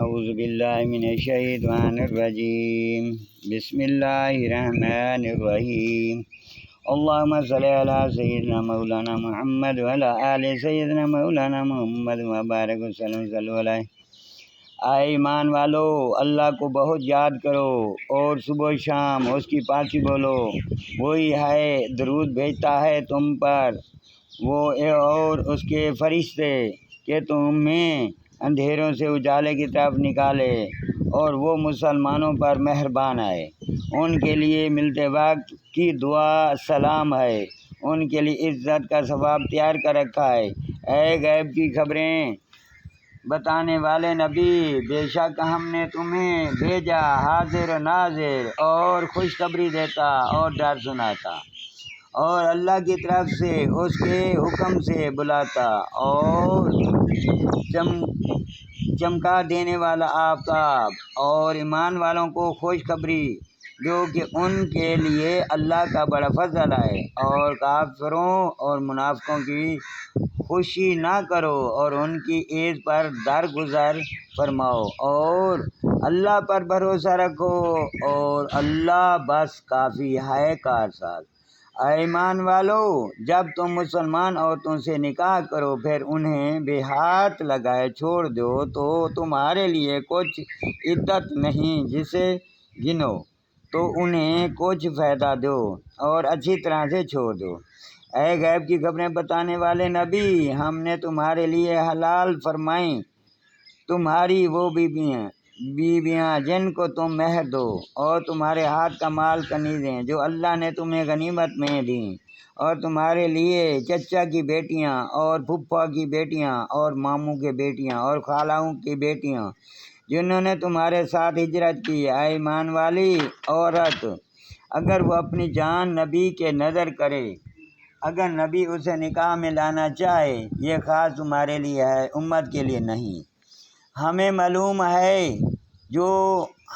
اعوذ باللہ من الشیطان الرجیم بسم اللہ الرحمن الرحیم اللہم صلی علی سیدنا مولانا محمد وعلی آل سیدنا مولانا محمد وبارک وسلم صلی علیہ۔ اے ایمان والو، اللہ کو بہت یاد کرو اور صبح و شام اس کی پاکی بولو۔ وہی ہے درود بھیجتا ہے تم پر، وہ اور اس کے فرشتے، کہ تمہیں اندھیروں سے اجالے کی طرف نکالے، اور وہ مسلمانوں پر مہربان ہے۔ ان کے لیے ملتے وقت کی دعا سلام ہے، ان کے لیے عزت کا ثواب تیار کر رکھا ہے۔ اے غیب کی خبریں بتانے والے نبی، بے شک ہم نے تمہیں بھیجا حاضر و ناظر اور خوشخبری دیتا اور ڈر سناتا، اور اللہ کی طرف سے اس کے حکم سے بلاتا، اور چمکا دینے والا آفتاب، اور ایمان والوں کو خوشخبری جو کہ ان کے لیے اللہ کا بڑا فضل ہے، اور کافروں اور منافقوں کی خوشی نہ کرو اور ان کی عید پر درگزر فرماؤ، اور اللہ پر بھروسہ رکھو، اور اللہ بس کافی ہے کارساز۔ اے ایمان والو، جب تم مسلمان عورتوں سے نکاح کرو پھر انہیں بے ہاتھ لگائے چھوڑ دو تو تمہارے لیے کچھ عدت نہیں جسے گنو تو انہیں کچھ فائدہ دو اور اچھی طرح سے چھوڑ دو۔ اے غیب کی خبریں بتانے والے نبی، ہم نے تمہارے لیے حلال فرمائیں تمہاری وہ بیویاں جن کو تم مہر دو، اور تمہارے ہاتھ کا مال کنیزیں جو اللہ نے تمہیں غنیمت میں دیں، اور تمہارے لیے چچا کی بیٹیاں اور پھپھا کی بیٹیاں اور ماموں کی بیٹیاں اور خالاؤں کی بیٹیاں جنہوں نے تمہارے ساتھ ہجرت کی۔ اے ایمان والی عورت، اگر وہ اپنی جان نبی کے نذر کرے، اگر نبی اسے نکاح میں لانا چاہے، یہ خاص تمہارے لیے ہے، امت کے لیے نہیں۔ ہمیں معلوم ہے جو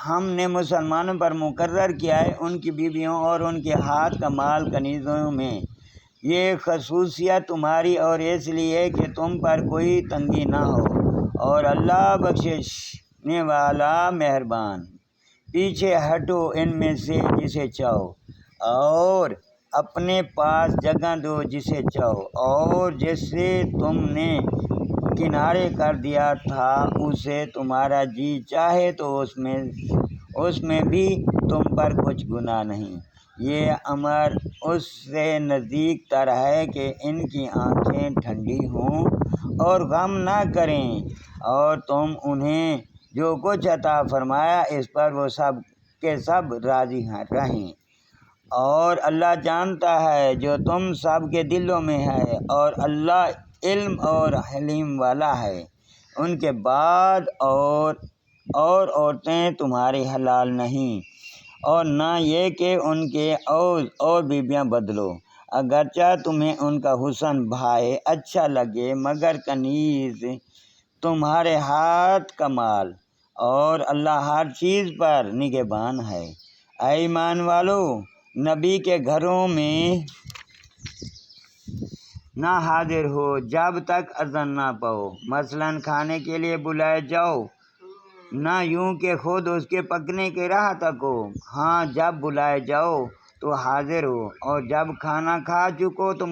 ہم نے مسلمانوں پر مقرر کیا ہے ان کی بیویوں اور ان کے ہاتھ کا مال کنیزوں میں، یہ خصوصیت تمہاری اور اس لیے کہ تم پر کوئی تنگی نہ ہو، اور اللہ بخشنے والا مہربان۔ پیچھے ہٹو ان میں سے جسے چاہو، اور اپنے پاس جگہ دو جسے چاہو، اور جس سے تم نے کنارے کر دیا تھا اسے تمہارا جی چاہے تو اس میں بھی تم پر کچھ گناہ نہیں۔ یہ امر اس سے نزدیک تر ہے کہ ان کی آنکھیں ٹھنڈی ہوں اور غم نہ کریں، اور تم انہیں جو کچھ عطا فرمایا اس پر وہ سب کے سب راضی رہیں، اور اللہ جانتا ہے جو تم سب کے دلوں میں ہے، اور اللہ علم اور حلم والا ہے۔ ان کے بعد اور عورتیں تمہاری حلال نہیں، اور نہ یہ کہ ان کے اور بیویاں بدلو، اگرچہ تمہیں ان کا حسن بھائے اچھا لگے، مگر کنیز تمہارے ہاتھ کا مال، اور اللہ ہر چیز پر نگہبان ہے۔ اے ایمان والو، نبی کے گھروں میں نہ حاضر ہو جب تک اذان نہ پاؤ، مثلاً کھانے کے لیے بلائے جاؤ، نہ یوں کہ خود اس کے پکنے کی راہ تکو۔ ہاں، جب بلائے جاؤ تو حاضر ہو، اور جب کھانا کھا چکو تو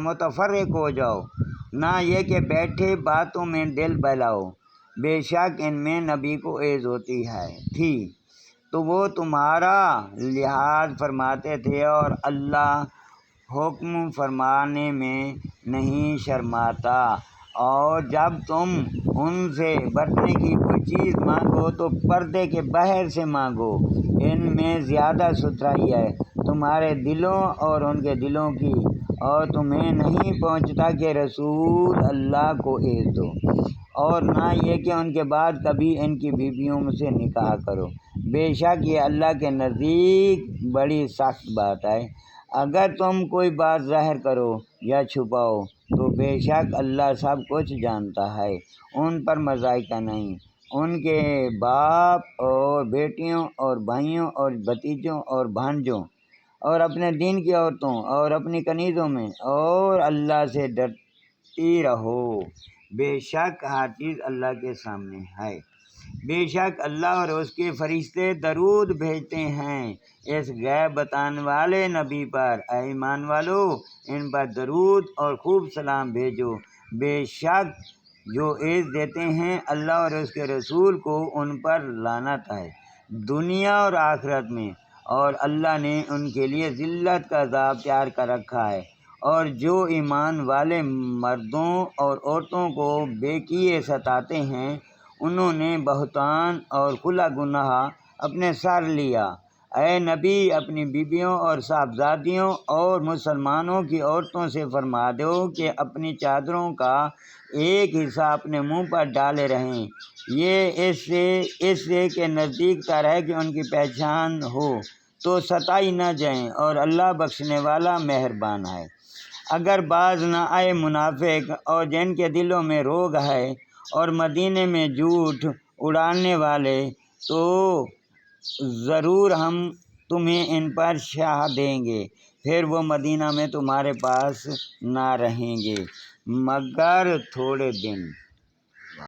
متفرق ہو جاؤ، نہ یہ کہ بیٹھے باتوں میں دل بہلاؤ۔ بے شک ان میں نبی کو عیز ہوتی تھی تو وہ تمہارا لحاظ فرماتے تھے، اور اللہ حکم فرمانے میں نہیں شرماتا، اور جب تم ان سے برتنے کی کوئی چیز مانگو تو پردے کے باہر سے مانگو، ان میں زیادہ ستھرائی ہے تمہارے دلوں اور ان کے دلوں کی، اور تمہیں نہیں پہنچتا کہ رسول اللہ کو عیز دو، اور نہ یہ کہ ان کے بعد کبھی ان کی بیویوں سے نکاح کرو، بے شک یہ اللہ کے نزدیک بڑی سخت بات ہے۔ اگر تم کوئی بات ظاہر کرو یا چھپاؤ تو بے شک اللہ سب کچھ جانتا ہے، ان پر ملائکہ نہیں، ان کے باپ اور بیٹیوں اور بھائیوں اور بھتیجوں اور بھانجوں اور اپنے دین کی عورتوں اور اپنی کنیزوں میں، اور اللہ سے ڈرتی رہو، بے شک ہر چیز اللہ کے سامنے ہے۔ بے شک اللہ اور اس کے فرشتے درود بھیجتے ہیں اس غیب بتانے والے نبی پر۔ اے ایمان والو، ان پر درود اور خوب سلام بھیجو۔ بے شک جو عز دیتے ہیں اللہ اور اس کے رسول کو ان پر لعنت ہے دنیا اور آخرت میں، اور اللہ نے ان کے لیے ذلت کا عذاب تیار کر رکھا ہے۔ اور جو ایمان والے مردوں اور عورتوں کو بے کیے ستاتے ہیں انہوں نے بہتان اور کھلا گناہ اپنے سر لیا۔ اے نبی، اپنی بیویوں اور صاحبزادیوں اور مسلمانوں کی عورتوں سے فرما دو کہ اپنی چادروں کا ایک حصہ اپنے منہ پر ڈالے رہیں، یہ اس سے کہ نزدیک تر ہے کہ ان کی پہچان ہو تو ستائی نہ جائیں، اور اللہ بخشنے والا مہربان ہے۔ اگر باز نہ آئے منافق اور جن کے دلوں میں روگ ہے اور مدینے میں جھوٹ اڑانے والے، تو ضرور ہم تمہیں ان پر شاہ دیں گے، پھر وہ مدینہ میں تمہارے پاس نہ رہیں گے مگر تھوڑے دن۔